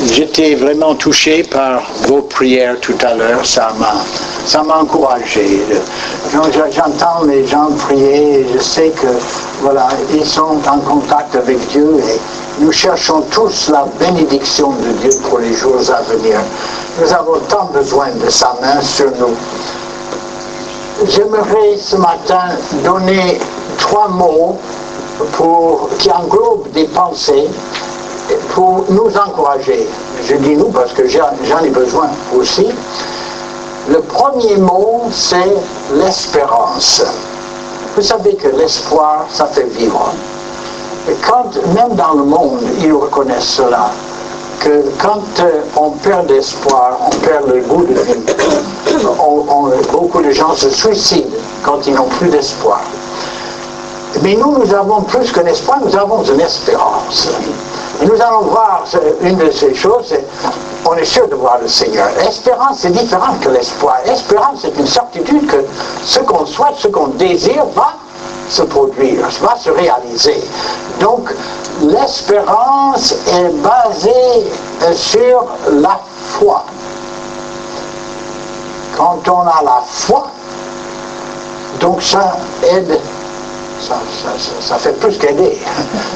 j'étais vraiment touché par vos prières tout à l'heure, ça m'a encouragé. J'entends les gens prier, et je sais que voilà, ils sont en contact avec Dieu et nous cherchons tous la bénédiction de Dieu pour les jours à venir. Nous avons tant besoin de sa main sur nous. J'aimerais ce matin donner 3 mots qui englobent des pensées pour nous encourager. Je dis nous parce que j'en ai besoin aussi. Le premier mot, c'est l'espérance. Vous savez que l'espoir, ça fait vivre. Et même dans le monde, ils reconnaissent cela, que quand on perd d'espoir, on perd le goût de vie. Beaucoup de gens se suicident quand ils n'ont plus d'espoir. Mais nous avons plus qu'un espoir, nous avons une espérance. Et nous allons voir une de ces choses, on est sûr de voir le Seigneur. L'espérance, c'est différent que l'espoir. L'espérance, c'est une certitude que ce qu'on souhaite, ce qu'on désire, va se produire, va se réaliser. Donc, l'espérance est basée sur la foi. Quand on a la foi, donc ça aide. Ça fait plus qu'aider.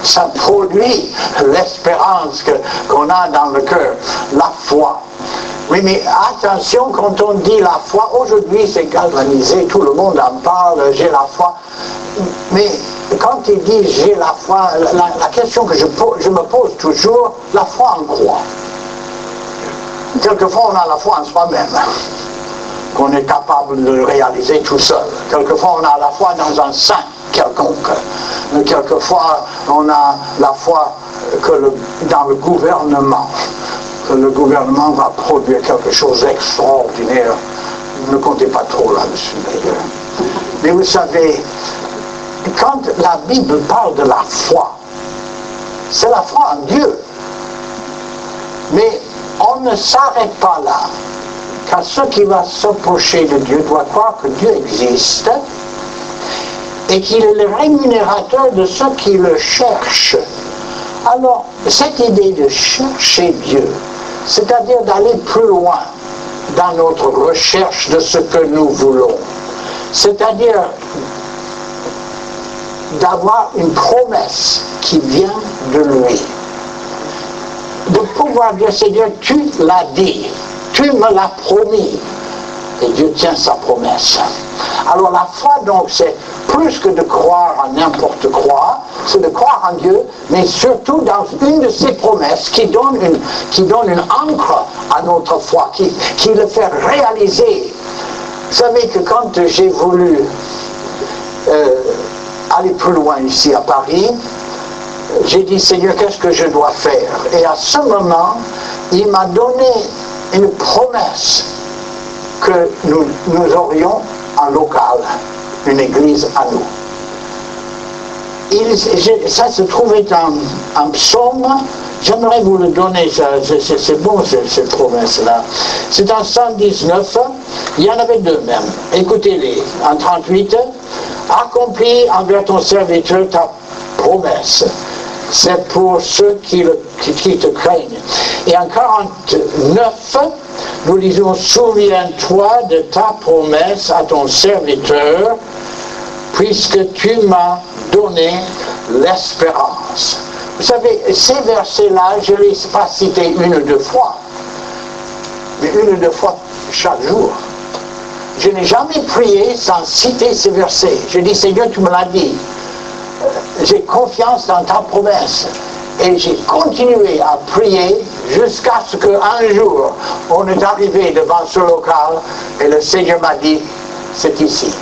Ça produit l'espérance qu'on a dans le cœur, la foi. Oui, mais attention, quand on dit la foi, aujourd'hui c'est galvanisé, tout le monde en parle, j'ai la foi. Mais quand il dit j'ai la foi, la question que je me pose toujours, la foi en quoi? Quelquefois on a la foi en soi-même, qu'on est capable de le réaliser tout seul. Quelquefois on a la foi dans un saint quelconque. Quelquefois, on a la foi dans le gouvernement, que le gouvernement va produire quelque chose d'extraordinaire. Ne comptez pas trop là-dessus d'ailleurs. Mais vous savez, quand la Bible parle de la foi, c'est la foi en Dieu. Mais on ne s'arrête pas là. Car ceux qui va s'approcher de Dieu doit croire que Dieu existe et qu'il est le rémunérateur de ceux qui le cherchent. Alors, cette idée de chercher Dieu, c'est-à-dire d'aller plus loin dans notre recherche de ce que nous voulons, c'est-à-dire d'avoir une promesse qui vient de lui, de pouvoir dire, Seigneur, tu l'as dit, tu me l'as promis, et Dieu tient sa promesse. Alors la foi, donc, c'est plus que de croire en n'importe quoi, c'est de croire en Dieu, mais surtout dans une de ses promesses qui donne une encre à notre foi, qui le fait réaliser. Vous savez que quand j'ai voulu aller plus loin ici à Paris, j'ai dit, Seigneur, qu'est-ce que je dois faire? Et à ce moment, il m'a donné une promesse que nous aurions en local une église à nous. Ça se trouvait en psaume, j'aimerais vous le donner, c'est bon cette promesse-là. C'est en 119, il y en avait 2 même. Écoutez-les, en 38, accomplis envers ton serviteur ta promesse. C'est pour ceux qui te craignent. Et en 49, nous disons, souviens-toi de ta promesse à ton serviteur, puisque tu m'as donné l'espérance. Vous savez, ces versets-là, je ne les ai pas cités 1 ou 2 fois, mais 1 ou 2 fois chaque jour. Je n'ai jamais prié sans citer ces versets. Je dis, Seigneur, tu me l'as dit. J'ai confiance dans ta promesse. Et j'ai continué à prier jusqu'à ce qu'un jour, on est arrivé devant ce local et le Seigneur m'a dit, c'est ici.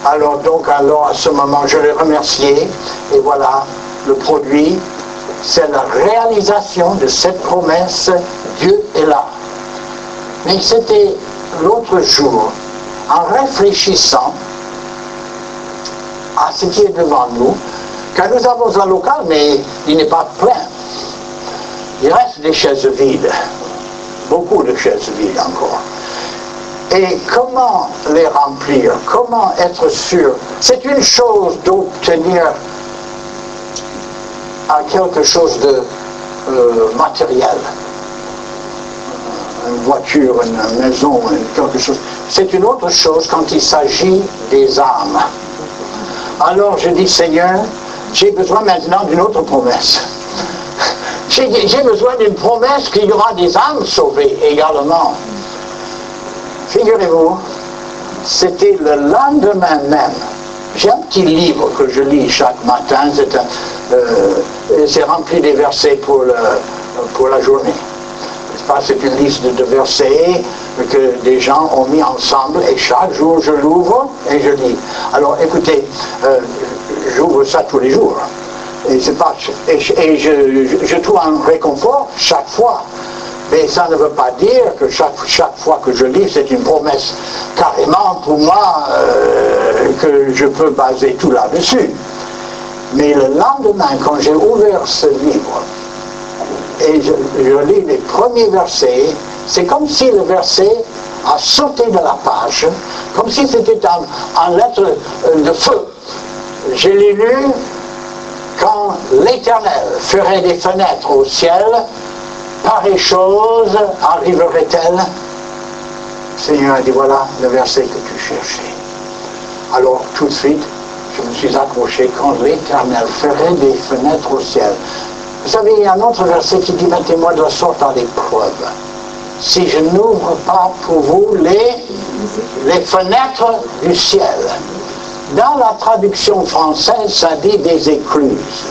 Alors à ce moment, je l'ai remercié et voilà, le produit, c'est la réalisation de cette promesse, Dieu est là. Mais c'était l'autre jour, en réfléchissant à ce qui est devant nous, car nous avons un local, mais il n'est pas plein. Il reste des chaises vides, beaucoup de chaises vides encore. Et comment les remplir? Comment être sûr? C'est une chose d'obtenir à quelque chose de matériel. une voiture, une maison, quelque chose. C'est une autre chose quand il s'agit des âmes. Alors je dis, Seigneur, j'ai besoin maintenant d'une autre promesse. J'ai besoin d'une promesse qu'il y aura des âmes sauvées également. Figurez-vous, c'était le lendemain même. J'ai un petit livre que je lis chaque matin, c'est rempli des versets pour la journée. C'est une liste de versets que des gens ont mis ensemble et chaque jour je l'ouvre et je lis. Alors écoutez, j'ouvre ça tous les jours. Et je trouve un réconfort chaque fois. Mais ça ne veut pas dire que chaque fois que je lis, c'est une promesse carrément pour moi que je peux baser tout là-dessus. Mais le lendemain, quand j'ai ouvert ce livre, et je lis les premiers versets, c'est comme si le verset a sauté de la page, comme si c'était en lettres de feu. Je l'ai lu, quand l'Éternel ferait des fenêtres au ciel, pareille chose arriverait-elle? Le Seigneur a dit, voilà le verset que tu cherchais. Alors tout de suite, je me suis accroché, quand l'Éternel ferait des fenêtres au ciel. Vous savez, il y a un autre verset qui dit, mettez-moi de la sorte à l'épreuve. Si je n'ouvre pas pour vous les fenêtres du ciel. Dans la traduction française, ça dit des écluses.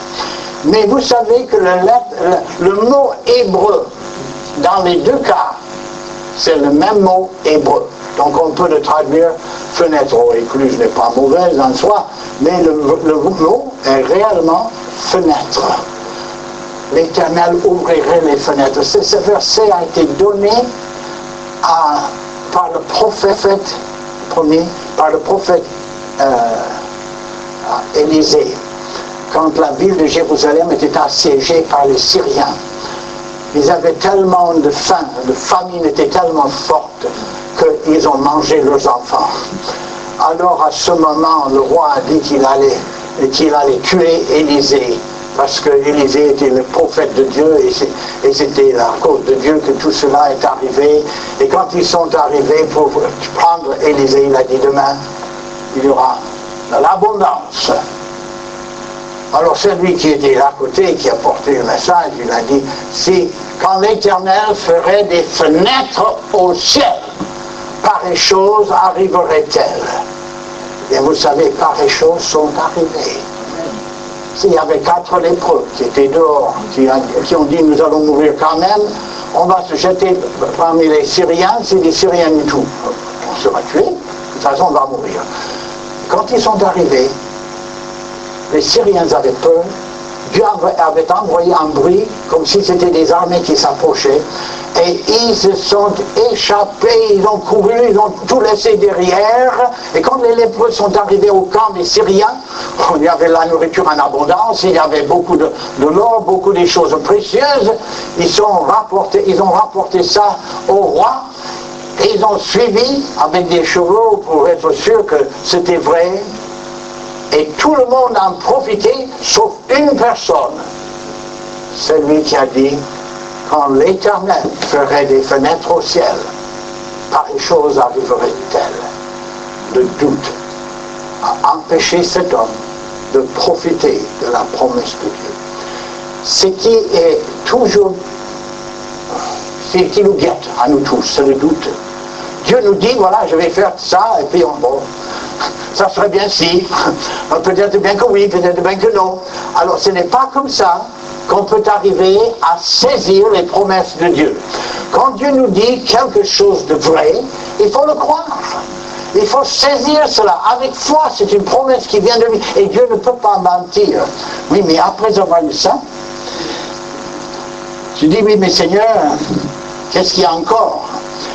Mais vous savez que le mot hébreu, dans les deux cas, c'est le même mot hébreu. Donc on peut le traduire fenêtre. Oh, écluse n'est pas mauvaise en soi, mais le mot est réellement fenêtre. L'Éternel ouvrirait les fenêtres. Ce verset a été donné par le prophète Élisée, quand la ville de Jérusalem était assiégée par les Syriens. Ils avaient tellement de faim, la famine était tellement forte qu'ils ont mangé leurs enfants. Alors à ce moment, le roi a dit qu'il allait tuer Élisée, parce que Élisée était le prophète de Dieu et c'était à cause de Dieu que tout cela est arrivé. Et quand ils sont arrivés pour prendre Élisée, il a dit, demain, il y aura de l'abondance. Alors celui qui était à côté, qui a porté le message, il a dit, quand l'Éternel ferait des fenêtres au ciel, pareilles choses arriveraient-elles? Et vous savez, pareilles choses sont arrivées. S'il y avait 4 lépreux qui étaient dehors, qui ont dit, nous allons mourir quand même, on va se jeter parmi les Syriens, c'est des Syriens du tout. On sera tués, de toute façon on va mourir. Quand ils sont arrivés, les Syriens avaient peur, Dieu avait envoyé un bruit, comme si c'était des armées qui s'approchaient, et ils se sont échappés, ils ont couru, ils ont tout laissé derrière, et quand les lépreux sont arrivés au camp des Syriens, il y avait la nourriture en abondance, il y avait beaucoup de l'or, beaucoup de choses précieuses, ils ont rapporté ça au roi, et ils ont suivi avec des chevaux pour être sûr que c'était vrai. Et tout le monde en profitait, sauf une personne. Celui qui a dit, quand l'Éternel ferait des fenêtres au ciel, pareille chose arriverait-elle? Le doute a empêché cet homme de profiter de la promesse de Dieu. Ce qui est toujours, ce qui nous guette à nous tous, c'est le doute. Dieu nous dit, voilà, je vais faire ça, et puis ça serait bien si, peut-être bien que oui, peut-être bien que non. Alors ce n'est pas comme ça qu'on peut arriver à saisir les promesses de Dieu. Quand Dieu nous dit quelque chose de vrai, il faut le croire. Il faut saisir cela. Avec foi, c'est une promesse qui vient de lui. Et Dieu ne peut pas mentir. Oui, mais après avoir lu ça, je dis, oui, mais Seigneur, qu'est-ce qu'il y a encore?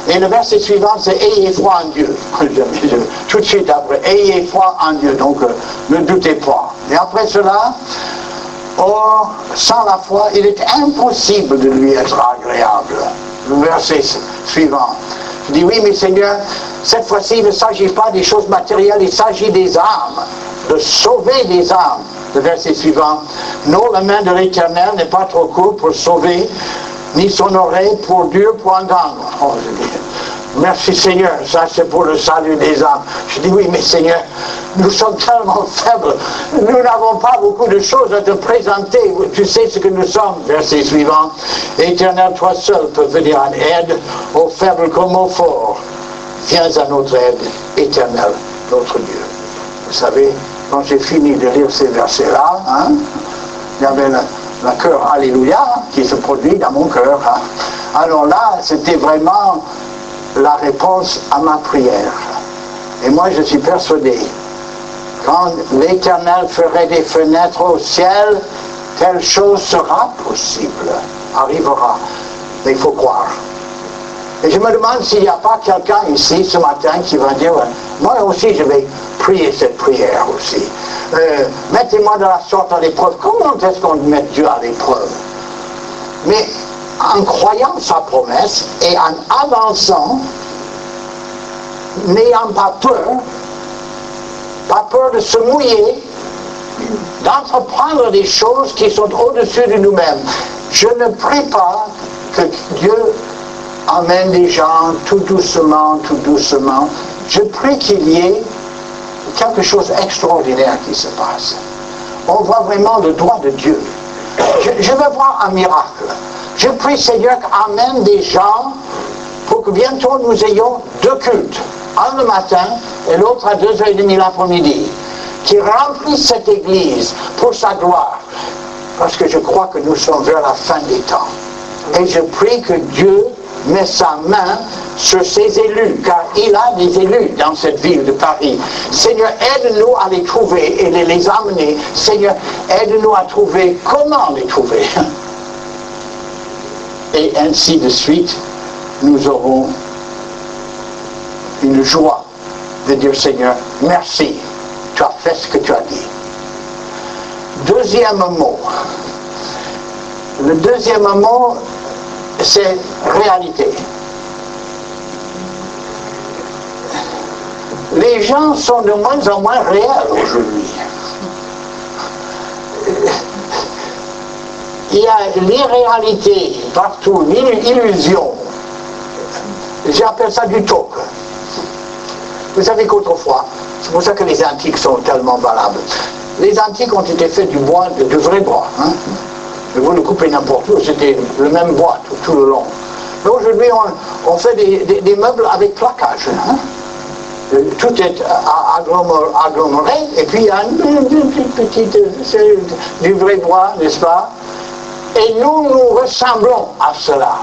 Et le verset suivant, c'est « Ayez foi en Dieu ». Tout de suite après, « Ayez foi en Dieu ». Donc, ne doutez pas. Et après cela, or, sans la foi, il est impossible de lui être agréable. Le verset suivant. Je dis « Oui, mais Seigneur, cette fois-ci, il ne s'agit pas des choses matérielles, il s'agit des âmes, de sauver des âmes ». Le verset suivant. « Non, la main de l'Éternel n'est pas trop courte pour sauver, ni son oreille pour dur pour entendre. Oh, je dis, merci Seigneur, ça c'est pour le salut des âmes. Je dis oui, mais Seigneur, nous sommes tellement faibles, nous n'avons pas beaucoup de choses à te présenter. Tu sais ce que nous sommes. Verset suivant. Éternel, toi seul peux venir en aide aux faibles comme aux forts. Viens à notre aide, Éternel, notre Dieu. Vous savez, quand j'ai fini de lire ces versets-là, il y avait le cœur Alléluia qui se produit dans mon cœur. Alors là, c'était vraiment la réponse à ma prière. Et moi, je suis persuadé, quand l'Éternel ferait des fenêtres au ciel, telle chose sera possible, arrivera. Mais il faut croire. Et je me demande s'il n'y a pas quelqu'un ici ce matin qui va dire, moi aussi je vais prier cette prière aussi. Mettez-moi de la sorte à l'épreuve. Comment est-ce qu'on met Dieu à l'épreuve? Mais en croyant sa promesse et en avançant, n'ayant pas peur de se mouiller, d'entreprendre des choses qui sont au-dessus de nous-mêmes. Je ne prie pas que Dieu amène des gens tout doucement. Je prie qu'il y ait quelque chose d'extraordinaire qui se passe. On voit vraiment le doigt de Dieu. Je veux voir un miracle. Je prie Seigneur qu'amène des gens pour que bientôt nous ayons 2 cultes. Un le matin et l'autre à 2h30 l'après-midi. Qui remplissent cette église pour sa gloire. Parce que je crois que nous sommes vers la fin des temps. Et je prie que Dieu met sa main sur ses élus, car il a des élus dans cette ville de Paris. Seigneur, aide-nous à les trouver et les amener. Seigneur, aide-nous à trouver comment les trouver. Et ainsi de suite, nous aurons une joie de dire Seigneur, merci, tu as fait ce que tu as dit. Deuxième mot. Le deuxième mot, c'est réalité. Les gens sont de moins en moins réels aujourd'hui. Il y a l'irréalité partout, l'illusion. J'appelle ça du talk. Vous savez qu'autrefois, c'est pour ça que les antiques sont tellement valables. Les antiques ont été faits du bois, du vrai bois. Vous le coupez n'importe où, c'était le même bois tout le long. Mais aujourd'hui, on fait des meubles avec plaquage. Tout est aggloméré, et puis il y a une petite, c'est du vrai bois, n'est-ce pas? Et nous ressemblons à cela.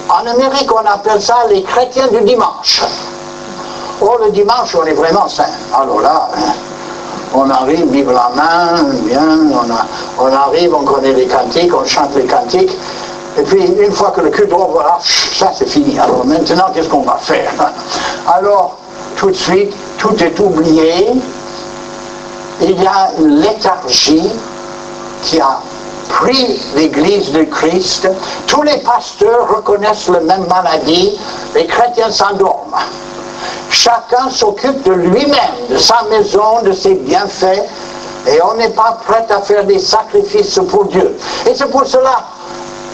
En Amérique, on appelle ça les chrétiens du dimanche. Oh, le dimanche, on est vraiment saint. Alors là, on arrive, vive la main, bien, on arrive, on connaît les cantiques, on chante les cantiques, et puis une fois que le culte, oh voilà, ça c'est fini. Alors maintenant, qu'est-ce qu'on va faire? Alors, tout de suite, tout est oublié. Il y a une léthargie qui a pris l'Église de Christ. Tous les pasteurs reconnaissent la même maladie, les chrétiens s'endorment. Chacun s'occupe de lui-même, de sa maison, de ses bienfaits, et on n'est pas prêt à faire des sacrifices pour Dieu. Et c'est pour cela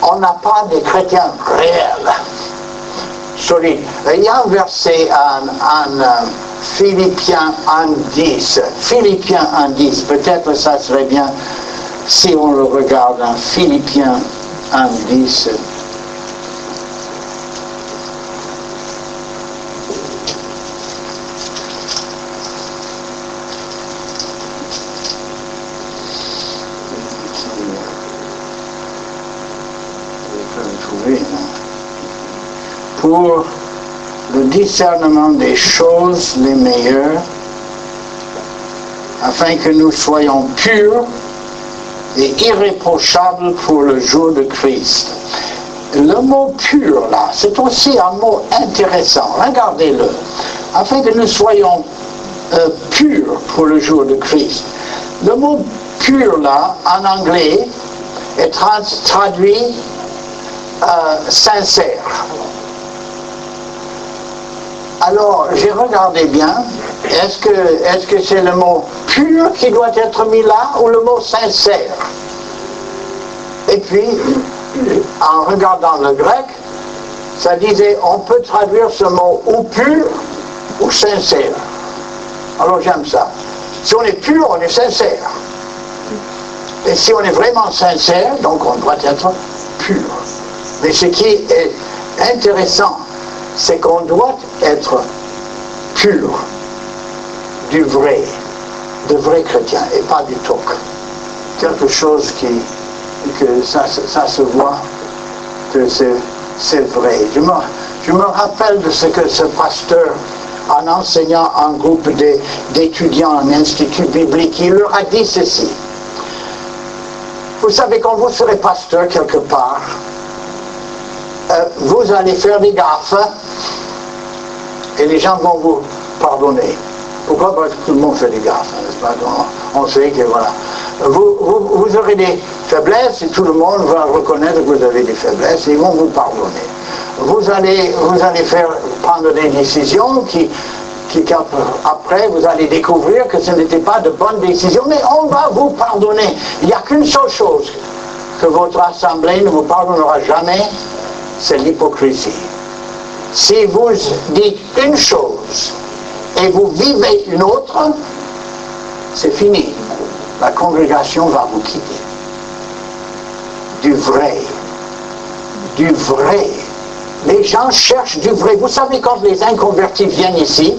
qu'on n'a pas des chrétiens réels, solides. Il y a un verset en Philippiens 1:10. Philippiens 1:10, peut-être ça serait bien si on le regarde en Philippiens 1:10. Pour le discernement des choses les meilleures, afin que nous soyons purs et irréprochables pour le jour de Christ. Le mot pur là, c'est aussi un mot intéressant. Regardez-le. Afin que nous soyons purs pour le jour de Christ. Le mot pur là, en anglais, est traduit sincère. Alors, j'ai regardé bien, est-ce que c'est le mot pur qui doit être mis là ou le mot sincère? Et puis, en regardant le grec, ça disait, on peut traduire ce mot ou pur ou sincère. Alors j'aime ça. Si on est pur, on est sincère. Et si on est vraiment sincère, donc on doit être pur. Mais ce qui est intéressant, c'est qu'on doit être pur du vrai, de vrai chrétien, et pas du toc. Quelque chose que ça se voit, que c'est vrai. Je me rappelle de ce que ce pasteur, en enseignant un groupe d'étudiants en institut biblique, il leur a dit ceci. Vous savez, quand vous serez pasteur quelque part, vous allez faire des gaffes et les gens vont vous pardonner. Pourquoi? Parce que tout le monde fait des gaffes, n'est-ce pas? On sait que voilà. Vous aurez des faiblesses et tout le monde va reconnaître que vous avez des faiblesses et ils vont vous pardonner. Vous allez prendre des décisions qui après vous allez découvrir que ce n'était pas de bonnes décisions, mais on va vous pardonner. Il n'y a qu'une seule chose que votre assemblée ne vous pardonnera jamais, c'est l'hypocrisie. Si vous dites une chose et vous vivez une autre, c'est fini. La congrégation va vous quitter. Du vrai. Du vrai. Les gens cherchent du vrai. Vous savez, quand les inconvertis viennent ici,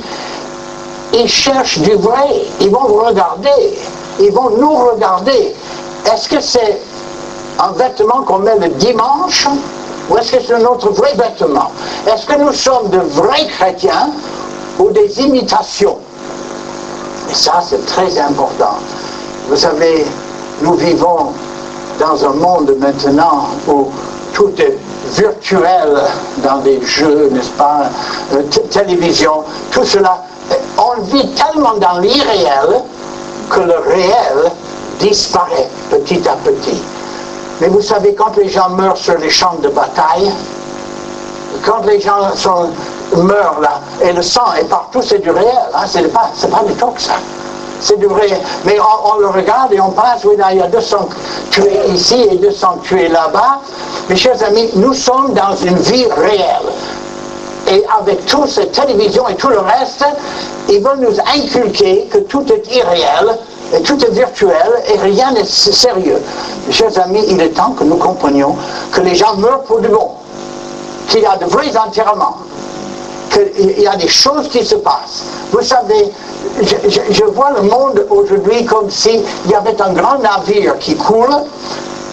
ils cherchent du vrai. Ils vont vous regarder. Ils vont nous regarder. Est-ce que c'est un vêtement qu'on met le dimanche ou est-ce que c'est notre vrai vêtement? Est-ce que nous sommes de vrais chrétiens ou des imitations? Et ça, c'est très important. Vous savez, nous vivons dans un monde maintenant où tout est virtuel, dans des jeux, n'est-ce pas, télévision, tout cela. On vit tellement dans l'irréel que le réel disparaît petit à petit. Mais vous savez, quand les gens meurent sur les champs de bataille, quand les gens meurent là, et le sang est partout, c'est du réel, hein, c'est pas du toc, ça. C'est du vrai. Mais on le regarde et on pense, oui, là, il y a 200 tués ici et 200 tués là-bas. Mes chers amis, nous sommes dans une vie réelle. Et avec toute cette télévision et tout le reste, ils veulent nous inculquer que tout est irréel, et tout est virtuel, et rien n'est sérieux. Mes chers amis, il est temps que nous comprenions que les gens meurent pour du bon, qu'il y a de vrais enterrements, qu'il y a des choses qui se passent. Vous savez, je vois le monde aujourd'hui comme s'il y avait un grand navire qui coule,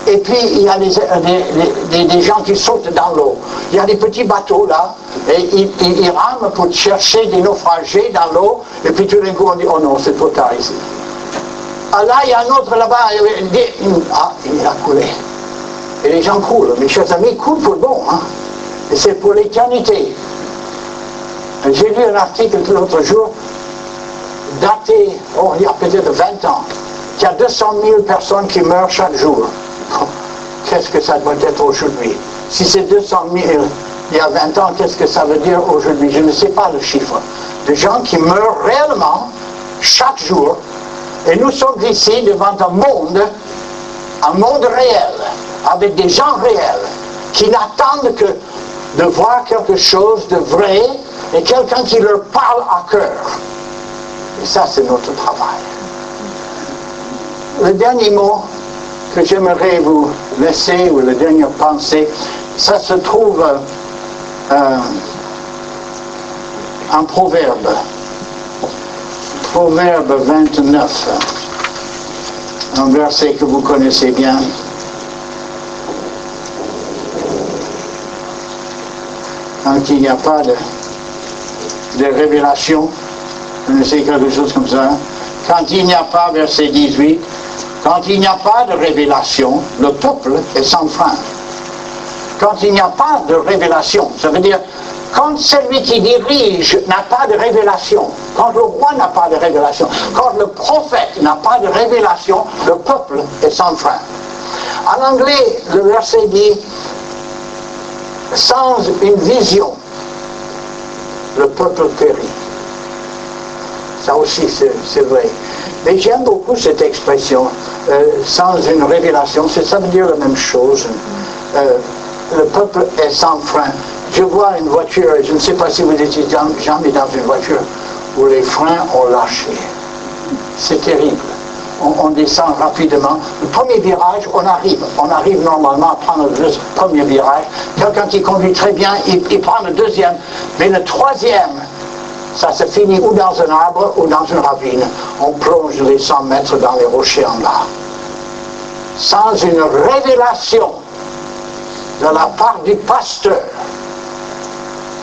et puis il y a des gens qui sautent dans l'eau. Il y a des petits bateaux là, et ils rament pour chercher des naufragés dans l'eau, et puis tout d'un coup on dit, oh non, c'est trop tard ici. Ah là, il y a un autre là-bas, il a coulé. Et les gens coulent, mes chers amis, ils coulent pour le bon, hein. Et c'est pour l'éternité. J'ai lu un article l'autre jour, daté, il y a peut-être 20 ans, qu'il y a 200 000 personnes qui meurent chaque jour. Qu'est-ce que ça doit être aujourd'hui? Si c'est 200 000 il y a 20 ans, qu'est-ce que ça veut dire aujourd'hui? Je ne sais pas le chiffre. De gens qui meurent réellement chaque jour. Et nous sommes ici devant un monde réel, avec des gens réels, qui n'attendent que de voir quelque chose de vrai et quelqu'un qui leur parle à cœur. Et ça, c'est notre travail. Le dernier mot que j'aimerais vous laisser, ou la dernière pensée, ça se trouve en Proverbe. Proverbe 29, un verset que vous connaissez bien. Quand il n'y a pas de révélation, c'est quelque chose comme ça. Quand il n'y a pas, verset 18, quand il n'y a pas de révélation, le peuple est sans frein. Quand il n'y a pas de révélation, ça veut dire quand celui qui dirige n'a pas de révélation, quand le roi n'a pas de révélation, quand le prophète n'a pas de révélation, le peuple est sans frein. En anglais, le verset dit, sans une vision, le peuple périt. Ça aussi, c'est vrai. Mais j'aime beaucoup cette expression, sans une révélation, ça veut dire la même chose. le peuple est sans frein. Je vois une voiture, je ne sais pas si vous étiez jamais dans une voiture où les freins ont lâché. C'est terrible. On descend rapidement. Le premier virage, on arrive normalement à prendre le premier virage. Quelqu'un qui conduit très bien, il prend le deuxième. Mais le troisième, ça se finit ou dans un arbre ou dans une ravine. On plonge les 100 mètres dans les rochers en bas. Sans une révélation de la part du pasteur,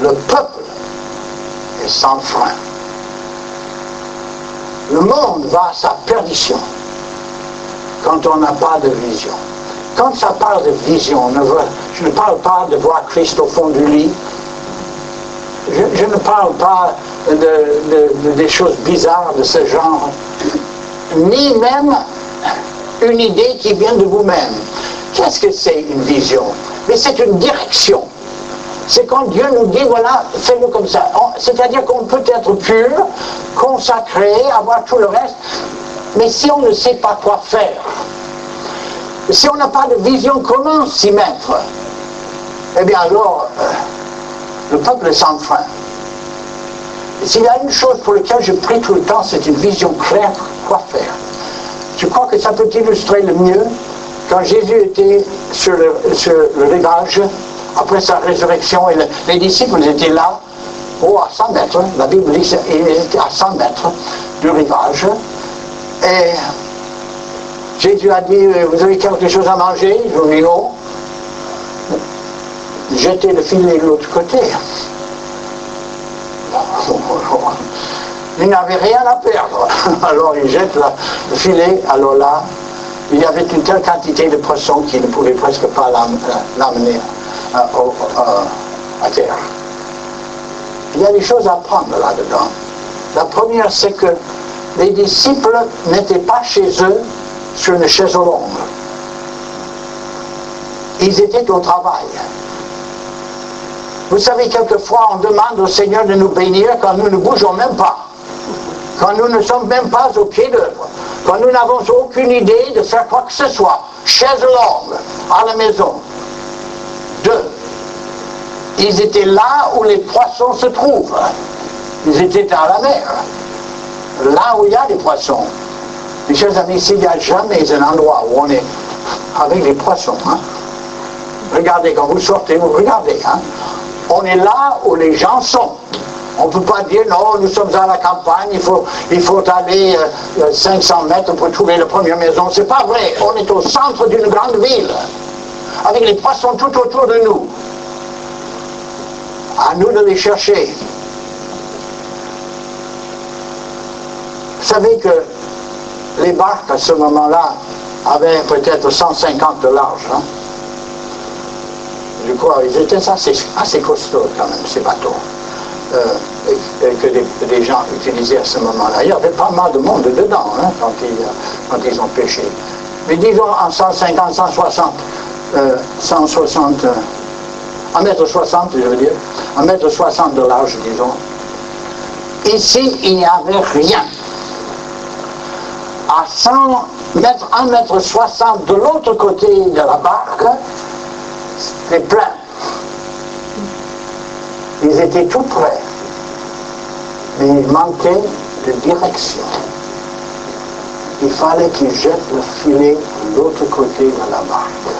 le peuple est sans frein. Le monde va à sa perdition quand on n'a pas de vision. Quand ça parle de vision, je ne parle pas de voir Christ au fond du lit. Je ne parle pas des choses bizarres de ce genre, ni même une idée qui vient de vous-même. Qu'est-ce que c'est une vision? Mais c'est une direction. C'est quand Dieu nous dit, voilà, fais-le comme ça. C'est-à-dire qu'on peut être pur, consacré, avoir tout le reste, mais si on ne sait pas quoi faire, si on n'a pas de vision, comment s'y mettre? Eh bien alors, le peuple est sans frein. Et s'il y a une chose pour laquelle je prie tout le temps, c'est une vision claire, quoi faire. Je crois que ça peut illustrer le mieux quand Jésus était sur le rivage, après sa résurrection, et les disciples étaient là, à 100 mètres, la Bible dit qu'ils étaient à 100 mètres du rivage, et Jésus a dit, vous avez quelque chose à manger? Ils ont dit non. Jetez le filet de l'autre côté. Ils n'avaient rien à perdre. Alors ils jettent le filet, alors là, il y avait une telle quantité de poissons qu'ils ne pouvaient presque pas l'amener à terre. Il y a des choses à prendre là-dedans. La première, c'est que les disciples n'étaient pas chez eux sur une chaise longue. Ils étaient au travail. Vous savez, quelquefois, on demande au Seigneur de nous bénir quand nous ne bougeons même pas. Quand nous ne sommes même pas au pied d'œuvre. Quand nous n'avons aucune idée de faire quoi que ce soit. Chaise longue, à la maison. 2. Ils étaient là où les poissons se trouvent. Ils étaient à la mer. Là où il y a des poissons. Mes chers amis, s'il n'y a jamais un endroit où on est avec des poissons, hein? Regardez, quand vous sortez, vous regardez, hein? On est là où les gens sont. On ne peut pas dire, non, nous sommes à la campagne, il faut aller 500 mètres pour trouver la première maison. C'est pas vrai. On est au centre d'une grande ville, avec les poissons tout autour de nous. À nous de les chercher. Vous savez que les barques, à ce moment-là, avaient peut-être 150 de large. Hein? Je crois, ils étaient assez costauds quand même, ces bateaux. Que des gens utilisaient à ce moment-là. Il y avait pas mal de monde dedans, hein, quand ils ont pêché. Mais disons en 150, 160, 1m60, je veux dire, 1m60 de large, disons. Ici, il n'y avait rien. À 100 mètres, 1m60 de l'autre côté de la barque, c'était plein. Ils étaient tout près, mais il manquait de direction. Il fallait qu'ils jettent le filet de l'autre côté de la barque.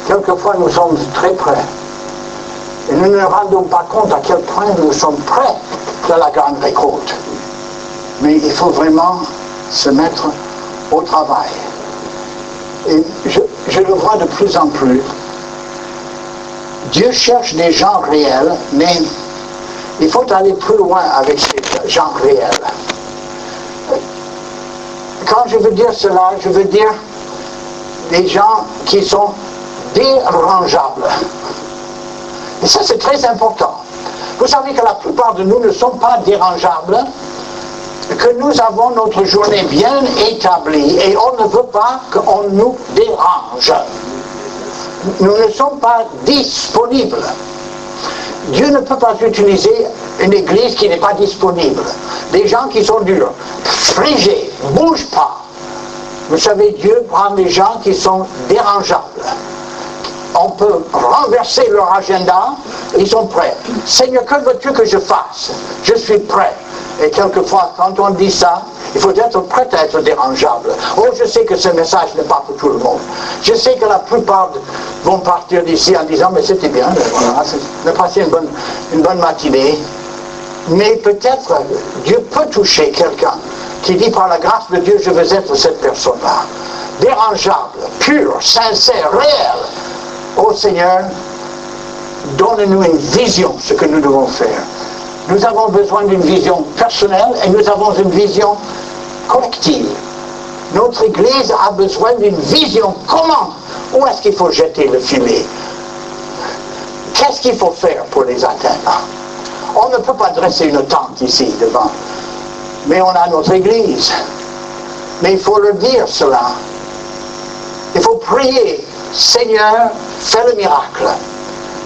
Quelquefois, nous sommes très près. Et nous ne nous rendons pas compte à quel point nous sommes près de la grande récolte. Mais il faut vraiment se mettre au travail. Et je le vois de plus en plus. Dieu cherche des gens réels, mais il faut aller plus loin avec ces gens réels. Quand je veux dire cela, je veux dire des gens qui sont dérangeables. Et ça, c'est très important. Vous savez que la plupart de nous ne sont pas dérangeables, que nous avons notre journée bien établie et on ne veut pas qu'on nous dérange. Nous ne sommes pas disponibles. Dieu ne peut pas utiliser une église qui n'est pas disponible. Des gens qui sont durs, frigés, ne bougent pas. Vous savez, Dieu prend des gens qui sont dérangeables. on peut renverser leur agenda, ils sont prêts. Seigneur, que veux-tu que je fasse? Je suis prêt. Et quelquefois, quand on dit ça, il faut être prêt à être dérangeable. Oh, je sais que ce message n'est pas pour tout le monde. Je sais que la plupart vont partir d'ici en disant, mais c'était bien, voilà, on a passé une bonne matinée. Mais peut-être Dieu peut toucher quelqu'un qui dit par la grâce de Dieu, je veux être cette personne-là. Dérangeable, pur, sincère, réel. Oh Seigneur, donne-nous une vision, ce que nous devons faire. Nous avons besoin d'une vision personnelle et nous avons une vision collective. Notre Église a besoin d'une vision. Comment? Où est-ce qu'il faut jeter le filet? Qu'est-ce qu'il faut faire pour les atteindre? On ne peut pas dresser une tente ici devant. Mais on a notre Église. Mais il faut leur dire cela. Il faut prier. Seigneur, fais le miracle.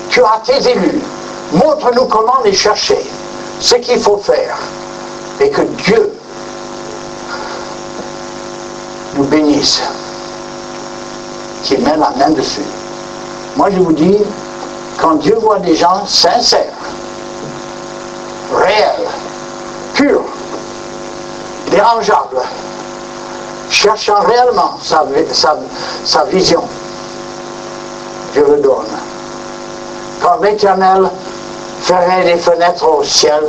Tu as tes élus. Montre-nous comment les chercher. Ce qu'il faut faire. Et que Dieu nous bénisse. Qu'il met la main dessus. Moi je vous dis, quand Dieu voit des gens sincères, réels, purs, dérangeables, cherchant réellement sa vision, Dieu le donne. Quand l'Éternel ferait des fenêtres au ciel,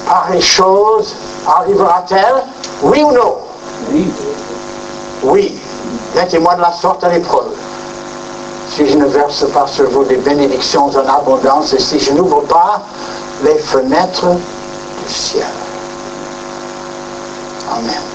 pareille chose arrivera-t-elle? Oui ou non? Oui. Oui. Mettez-moi de la sorte à l'épreuve. Si je ne verse pas sur vous des bénédictions en abondance et si je n'ouvre pas les fenêtres du ciel. Amen.